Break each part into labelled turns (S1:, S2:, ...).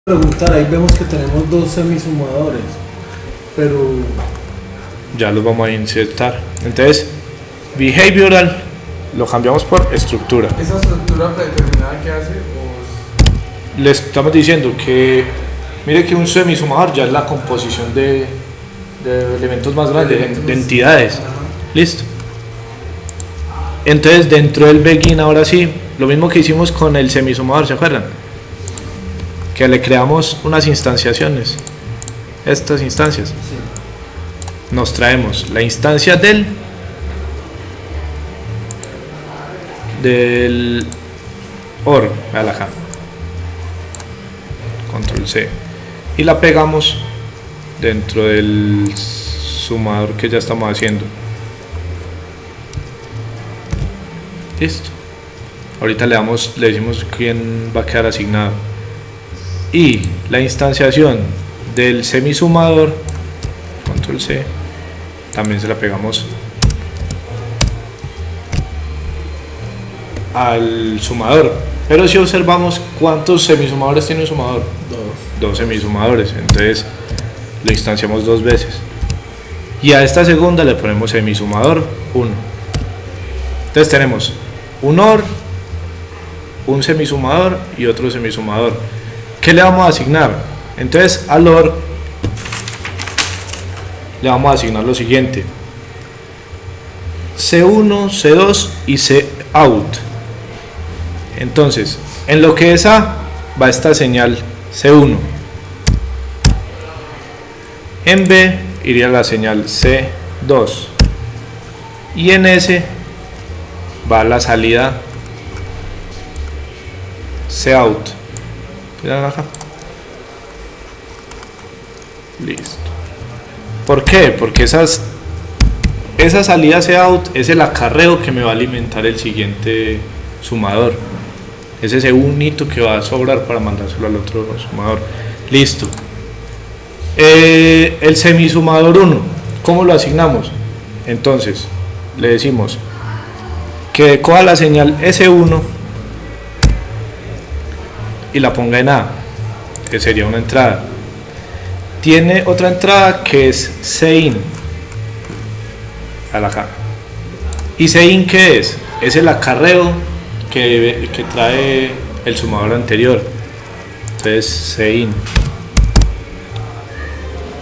S1: Preguntar, ahí vemos que tenemos dos semisumadores, pero
S2: Ya los vamos a insertar. Entonces, behavioral lo cambiamos por estructura.
S3: ¿Esa estructura predeterminada qué hace?
S2: Le estamos diciendo que, mire que un semisumador ya es la composición de elementos más grandes, de entidades. Listo. Entonces, dentro del begin, ahora sí, lo mismo que hicimos con el semisumador, ¿se acuerdan? Que le creamos unas instanciaciones. Estas instancias. Nos traemos la instancia del OR, véala acá. Control C. Y la pegamos dentro del sumador que ya estamos haciendo. Listo. Ahorita le decimos quién va a quedar asignado. Y la instanciación del semisumador, control C, también se la pegamos al sumador. Pero si observamos cuántos semisumadores tiene un sumador, dos semisumadores, entonces lo instanciamos dos veces. Y a esta segunda le ponemos semisumador 1. Entonces tenemos un OR, un semisumador y otro semisumador. ¿Qué le vamos a asignar? Entonces al OR le vamos a asignar lo siguiente: C1, C2 y Cout. Entonces, en lo que es A va esta señal C1. En B iría la señal C2. Y en S va la salida Cout. Miren acá. Listo. ¿Por qué? Porque esa salida Cout es el acarreo que me va a alimentar el siguiente sumador. Es ese unito que va a sobrar para mandárselo al otro sumador. Listo. El semisumador 1, ¿cómo lo asignamos? Entonces, le decimos que coja la señal S1 y la ponga en A, que sería una entrada. Tiene otra entrada que es Cin. Acá. ¿Y Cin qué es? Es el acarreo que trae el sumador anterior. Entonces Cin.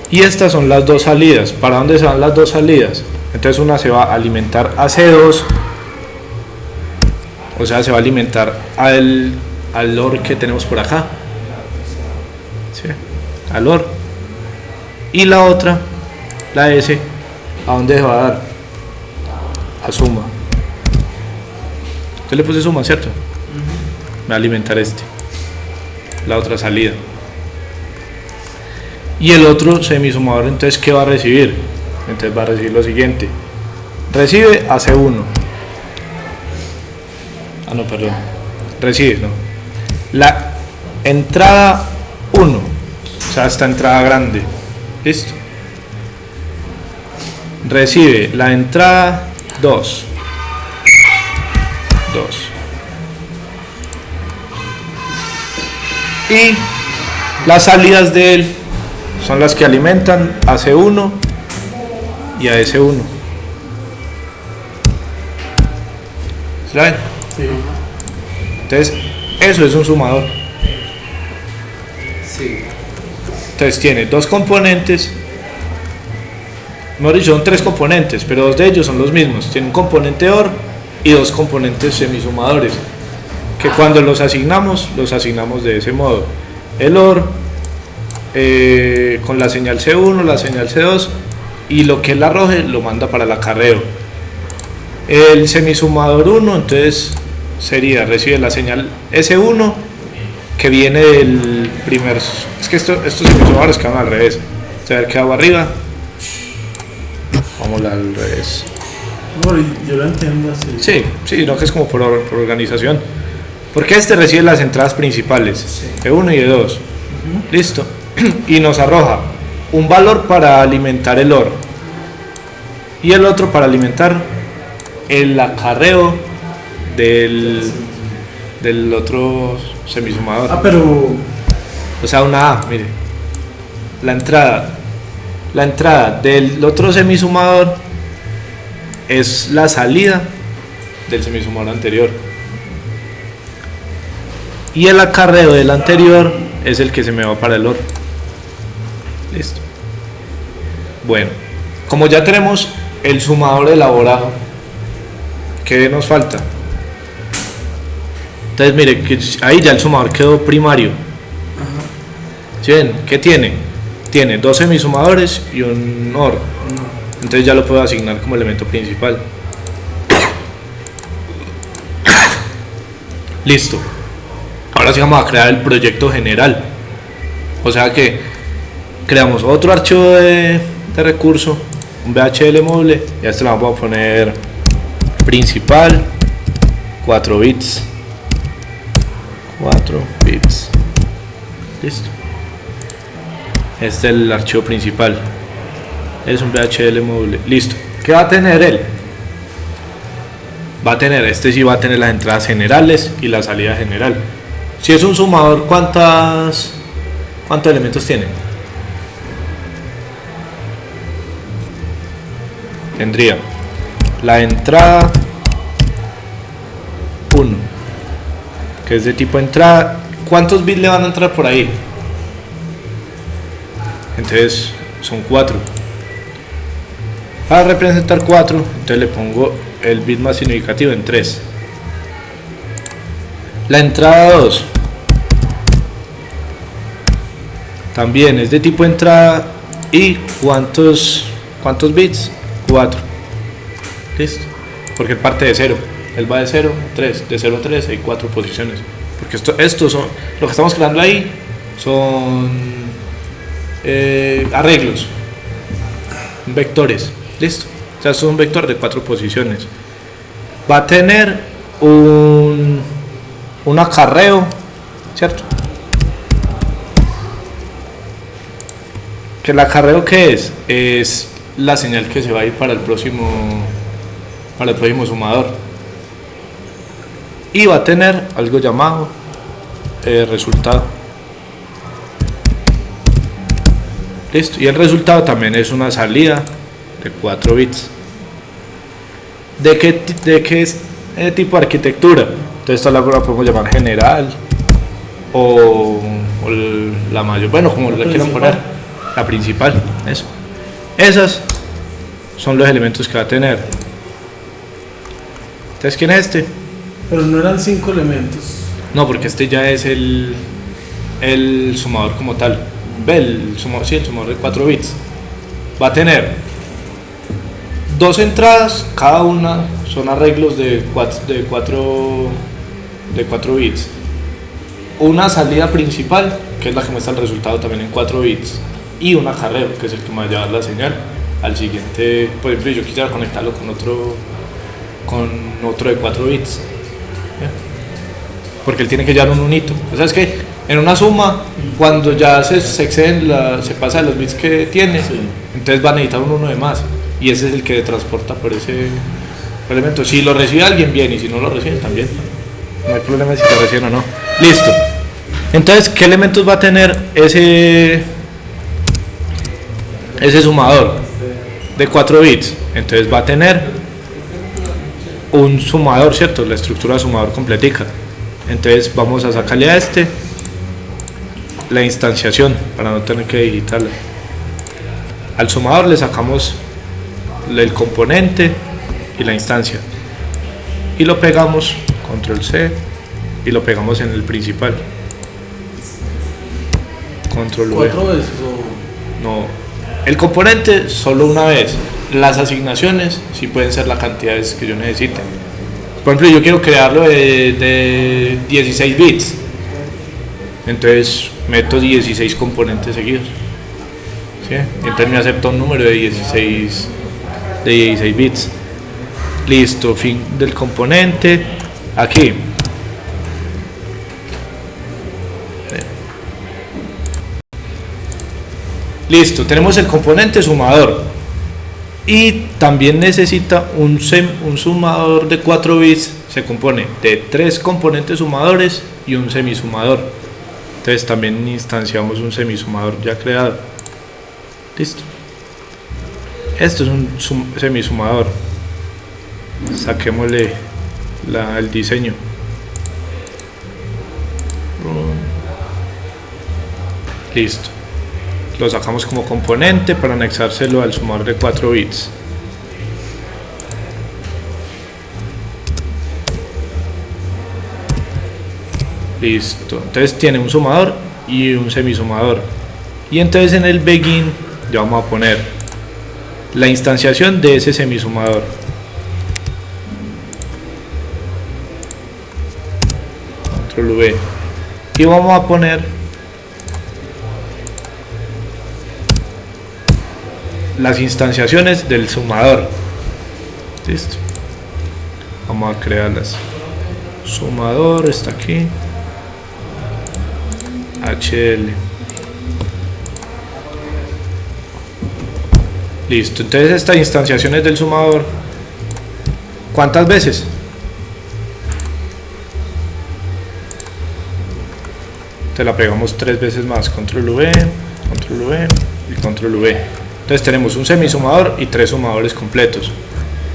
S2: Y estas son las dos salidas. ¿Para dónde se van las dos salidas? Entonces una se va a alimentar a C2, o sea, se va a alimentar al OR que tenemos por acá, ¿sí? Al OR. Y la otra, la S, ¿a dónde se va a dar? A suma. Entonces le puse suma, ¿cierto? Me va a alimentar la otra salida. Y el otro semisumador, entonces, ¿qué va a recibir? Entonces va a recibir lo siguiente: recibe a C1. No, perdón. Recibe, no. La entrada 1, o sea, esta entrada grande. Listo. Recibe la entrada 2. Y las salidas de él son las que alimentan a C1 y a S1. ¿Sí la ven?
S1: sí.
S2: Entonces, eso es un sumador.
S3: Sí.
S2: Entonces tiene dos componentes, mejor dicho, son tres componentes, pero dos de ellos son los mismos. Tiene un componente OR y dos componentes semisumadores, que cuando los asignamos de ese modo. El OR con la señal C1, la señal C2, y lo que él arroje lo manda para el acarreo. El semisumador 1 entonces sería, recibe la señal S1 que viene del primer. Es que estos semisumadores quedan al revés. O sea, quedado arriba. Vamos al revés.
S1: No, yo lo entiendo así.
S2: Sí, no, que es como por organización. Porque este recibe las entradas principales, E1 y E2. Listo. Y nos arroja un valor para alimentar el OR y el otro para alimentar el acarreo del otro semisumador.
S1: Pero
S2: O sea, una A, mire. La entrada del otro semisumador es la salida del semisumador anterior. Y el acarreo del anterior es el que se me va para el OR. Listo. Bueno, como ya tenemos el sumador elaborado, ¿qué nos falta? Entonces mire, que ahí ya el sumador quedó primario. ¿Sí ven? ¿Qué tiene? Tiene 2 semisumadores y un OR. Entonces ya lo puedo asignar como elemento principal. Listo. Ahora sí vamos a crear el proyecto general. O sea que creamos otro archivo de recurso, un VHL móvil, y a este le vamos a poner principal 4 bits. 4 bits. Listo. Este es el archivo principal. Es un VHL móvil. Listo. ¿Qué va a tener él? Va a tener, este sí va a tener las entradas generales y la salida general. Si es un sumador, ¿cuántos elementos tiene? Tendría la entrada 1, que es de tipo entrada. ¿Cuántos bits le van a entrar por ahí? Entonces son 4. Para representar 4, entonces le pongo el bit más significativo en 3. La entrada 2 también es de tipo entrada. ¿Y cuántos bits? 4. Listo. Porque parte de 0. Él va de 0 a 3. De 0 a 3 hay 4 posiciones. Porque estos son, lo que estamos creando ahí son arreglos, vectores. Listo. O sea, es un vector de 4 posiciones. Va a tener un acarreo, ¿cierto? ¿Que el acarreo qué es? Es la señal que se va a ir para el próximo sumador. Y va a tener algo llamado resultado. Listo. Y el resultado también es una salida de 4 bits. ¿De qué es tipo de arquitectura? Entonces esta la podemos llamar general o la mayor, bueno, como la quieran poner, la principal. Eso. Esas son los elementos que va a tener. Entonces, ¿quién es este?
S1: Pero no eran 5 elementos.
S2: No, porque este ya es el sumador como tal. Ve el sumador de 4 bits. Va a tener 2 entradas, cada una son arreglos de 4 bits. Una salida principal, que es la que muestra el resultado también en 4 bits. Y un acarreo, que es el que me va a llevar la señal al siguiente. Por ejemplo, yo quisiera conectarlo con otro de 4 bits. Porque él tiene que llevar un unito. O sea, es que en una suma, cuando ya se exceden, se pasa de los bits que tiene, sí, entonces va a necesitar un 1 de más. Y ese es el que transporta por ese elemento. Si lo recibe alguien, bien, y si no lo recibe, también. No hay problema si lo reciben o no. Listo. Entonces, ¿qué elementos va a tener ese sumador de 4 bits? Entonces va a tener un sumador, ¿cierto? La estructura de sumador completica. Entonces vamos a sacarle a la instanciación para no tener que digitarla. Al sumador le sacamos el componente y la instancia y lo pegamos, control C, y lo pegamos en el principal, control V.
S1: ¿4 veces o...?
S2: No, el componente solo una vez. Las asignaciones sí pueden ser la cantidad de veces que yo necesite. Por ejemplo, yo quiero crearlo de 16 bits, entonces meto 16 componentes seguidos, ¿sí? Entonces me acepta un número de 16 bits. Listo, fin del componente. Aquí listo, tenemos el componente sumador. Y también necesita un sumador de 4 bits. Se compone de 3 componentes sumadores y un semisumador. Entonces también instanciamos un semisumador ya creado. Listo. Esto es un semisumador. Saquémosle el diseño. Listo. Lo sacamos como componente para anexárselo al sumador de 4 bits. Listo. Entonces tiene un sumador y un semisumador. Y entonces en el begin ya vamos a poner la instanciación de ese semisumador. Control V. Y vamos a poner las instanciaciones del sumador. Listo. Vamos a crearlas. Sumador está aquí. HL. Listo. Entonces estas instanciaciones del sumador, ¿cuántas veces? Te la pegamos 3 veces más. Control V, Control V y Control V. Entonces tenemos un semisumador y 3 sumadores completos.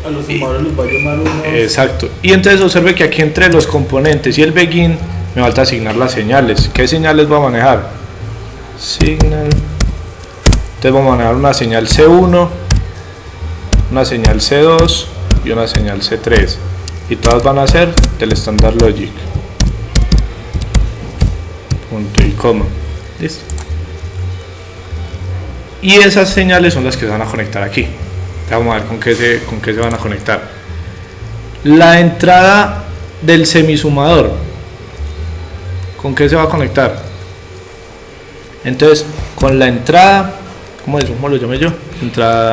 S1: A los sumadores los va a llamar unos.
S2: Exacto. Y entonces observe que aquí entre los componentes y el begin me falta asignar las señales. ¿Qué señales voy a manejar? Signal. Entonces vamos a manejar una señal C1, una señal C2 y una señal C3. Y todas van a ser del Standard Logic. Punto y coma. Listo. Y esas señales son las que se van a conectar aquí. Vamos a ver con qué se van a conectar. La entrada del semisumador, ¿con qué se va a conectar? Entonces, con la entrada, ¿cómo lo llamé yo? Entrada